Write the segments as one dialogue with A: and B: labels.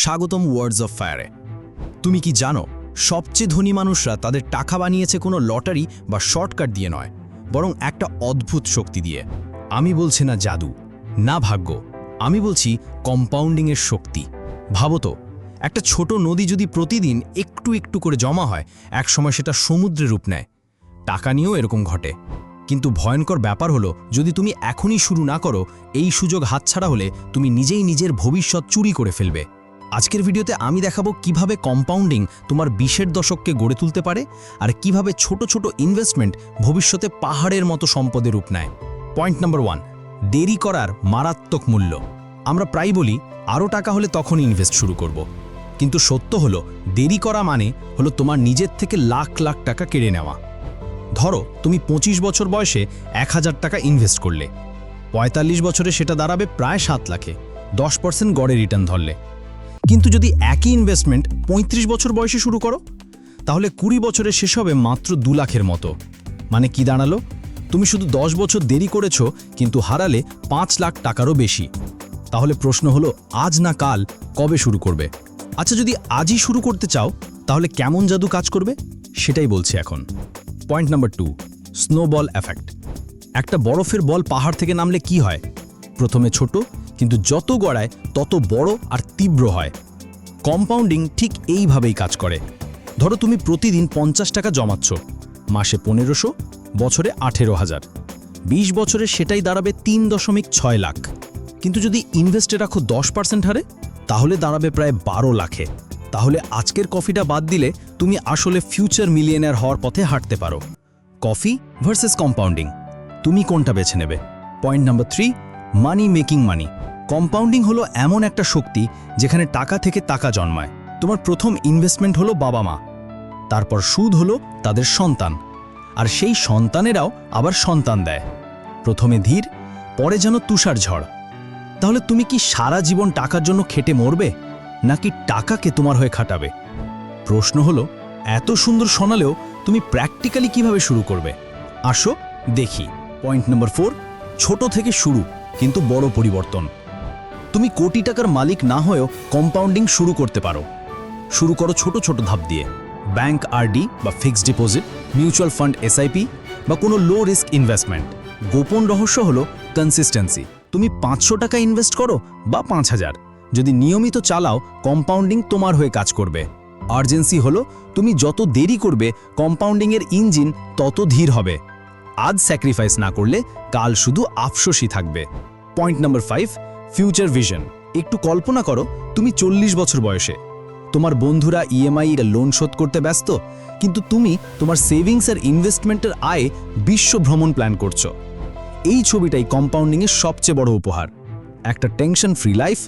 A: স্বাগতম words of ফায়ারে। তুমি কি জানো, সবচেয়ে ধনী মানুষরা তাদের টাকা বানিয়েছে কোনো লটারি বা শর্টকাট দিয়ে নয়, বরং একটা অদ্ভুত শক্তি দিয়ে। আমি বলছি না জাদু, না ভাগ্য, আমি বলছি কম্পাউন্ডিংয়ের শক্তি। ভাবো তো, একটা ছোট নদী যদি প্রতিদিন একটু একটু করে জমা হয়, একসময় সেটা সমুদ্রে রূপ নেয়। টাকা নিয়েও এরকম ঘটে। কিন্তু ভয়ঙ্কর ব্যাপার হলো, যদি তুমি এখনই শুরু না করো, এই সুযোগ হাতছাড়া হলে তুমি নিজেই নিজের ভবিষ্যৎ চুরি করে ফেলবে। আজকের ভিডিওতে আমি দেখাবো কিভাবে কম্পাউন্ডিং তোমার 20-এর দশককে গড়ে তুলতে পারে, আর কিভাবে ছোট ছোট ইনভেস্টমেন্ট ভবিষ্যতে পাহাড়ের মতো সম্পদের রূপ নেয়। পয়েন্ট নাম্বার 1, দেরি করার মারাত্মক মূল্য। আমরা প্রায় বলি আরও টাকা হলে তখন ইনভেস্ট শুরু করব, কিন্তু সত্য হলো দেরি করা মানে হলো তোমার নিজের থেকে লাখ লাখ টাকা কেড়ে নেওয়া। ধরো তুমি 25 বছর বয়সে 1000 টাকা ইনভেস্ট করলে, 45 বছরে সেটা দাঁড়াবে প্রায় 7 লাখে, 10% গড়ে রিটার্ন ধরলে। কিন্তু যদি একই ইনভেস্টমেন্ট 35 বছর বয়সে শুরু করো, তাহলে 20 বছরে শেষ হবে মাত্র 2 লাখের মতো। মানে কি দাঁড়ালো? তুমি শুধু 10 বছর দেরি করেছো, কিন্তু হারালে 5 লাখ টাকারও বেশি। তাহলে প্রশ্ন হলো, আজ না কাল, কবে শুরু করবে? আচ্ছা, যদি আজই শুরু করতে চাও, তাহলে কেমন জাদু কাজ করবে সেটাই বলছি এখন। Point number 2, snowball effect. একটা বরফের বল পাহাড় থেকে নামলে কি হয়? প্রথমে ছোট, কিন্তু যত গড়ায় তত বড় আর তীব্র হয়। কম্পাউন্ডিং ঠিক এইভাবেই কাজ করে। ধরো তুমি প্রতিদিন 50 টাকা জমাচ্ছ, মাসে 1500, বছরে 18,000, 20 বছরে সেটাই দাঁড়াবে 3.6 লাখ। কিন্তু যদি ইনভেস্টে রাখো 10% হারে, তাহলে দাঁড়াবে প্রায় 12 লাখে। তাহলে আজকের কফিটা বাদ দিলে তুমি আসলে ফিউচার মিলিয়নার হওয়ার পথে হাঁটতে পারো। কফি ভার্সেস কম্পাউন্ডিং, তুমি কোনটা বেছে নেবে? পয়েন্ট নাম্বার 3, মানি মেকিং মানি। কম্পাউন্ডিং হলো এমন একটা শক্তি যেখানে টাকা থেকে টাকা জন্মায়। তোমার প্রথম ইনভেস্টমেন্ট হলো বাবা মা, তারপর সুদ হলো তাদের সন্তান, আর সেই সন্তানেরাও আবার সন্তান দেয়। প্রথমে ধীর, পরে যেন তুষার ঝড়। তাহলে তুমি কি সারা জীবন টাকার জন্য খেটে মরবে, নাকি টাকাকে তোমার হয়ে খাটাবে? প্রশ্ন হলো, এত সুন্দর শোনালেও তুমি প্র্যাকটিক্যালি কিভাবে শুরু করবে? আসো দেখি। পয়েন্ট নাম্বার 4, ছোট থেকে শুরু, কিন্তু বড় পরিবর্তন। তুমি কোটি টাকার মালিক না হয়েও কম্পাউন্ডিং শুরু করতে পারো। শুরু করো ছোট ছোট ধাপ দিয়ে। ব্যাংক আরডি বা fixed deposit, mutual fund SIP, বা কোনো লো রিস্ক ইনভেস্টমেন্ট। গোপন রহস্য হলো কনসিস্টেন্সি। তুমি 500 টাকা ইনভেস্ট করো বা 5000, যদি নিয়মিত চালাও, কম্পাউন্ডিং তোমার হয়ে কাজ করবে। আর্জেন্সি হলো, তুমি যত দেরি করবে, কম্পাউন্ডিংয়ের ইঞ্জিন তত ধীর হবে। আজ স্যাক্রিফাইস না করলে কাল শুধু আফসোসই থাকবে। Point number 5, future vision. একটু কল্পনা করো, তুমি 40 বছর বয়সে, তোমার বন্ধুরা ইএমআই লোন শোধ করতে ব্যস্ত, কিন্তু তুমি তোমার সেভিংস আর ইনভেস্টমেন্টের আয়ে বিশ্ব ভ্রমণ প্ল্যান করছো। এই ছবিটাই কম্পাউন্ডিংয়ের সবচেয়ে বড় উপহার। একটা টেনশন ফ্রি লাইফ,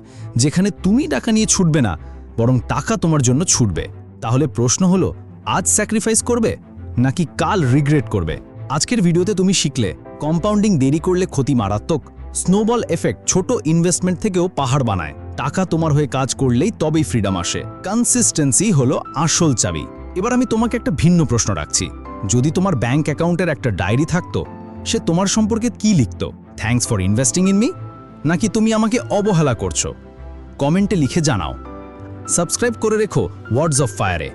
A: যেখানে তুমি টাকা নিয়ে ছুটবে না, বরং টাকা তোমার জন্য ছুটবে। তাহলে প্রশ্ন হলো, আজ স্যাক্রিফাইস করবে নাকি কাল রিগ্রেট করবে? আজকের ভিডিওতে তুমি শিখলে কম্পাউন্ডিং দেরি করলে ক্ষতি মারাত্মক, স্নোবল এফেক্ট ছোট ইনভেস্টমেন্ট থেকেও পাহাড় বানায়, টাকা তোমার হয়ে কাজ করলেই তবেই ফ্রিডম আসে, কনসিস্টেন্সি হলো আসল চাবি। এবার আমি তোমাকে একটা ভিন্ন প্রশ্ন রাখছি। যদি তোমার ব্যাংক অ্যাকাউন্টের একটা ডায়েরি থাকতো, সে তোমার সম্পর্কে কি লিখত? Thanks for investing in me, নাকি তুমি আমাকে অবহেলা করছো? কমেন্টে লিখে জানাও। সাবস্ক্রাইব করে রেখো ওয়ার্ডস অফ ফায়ারে।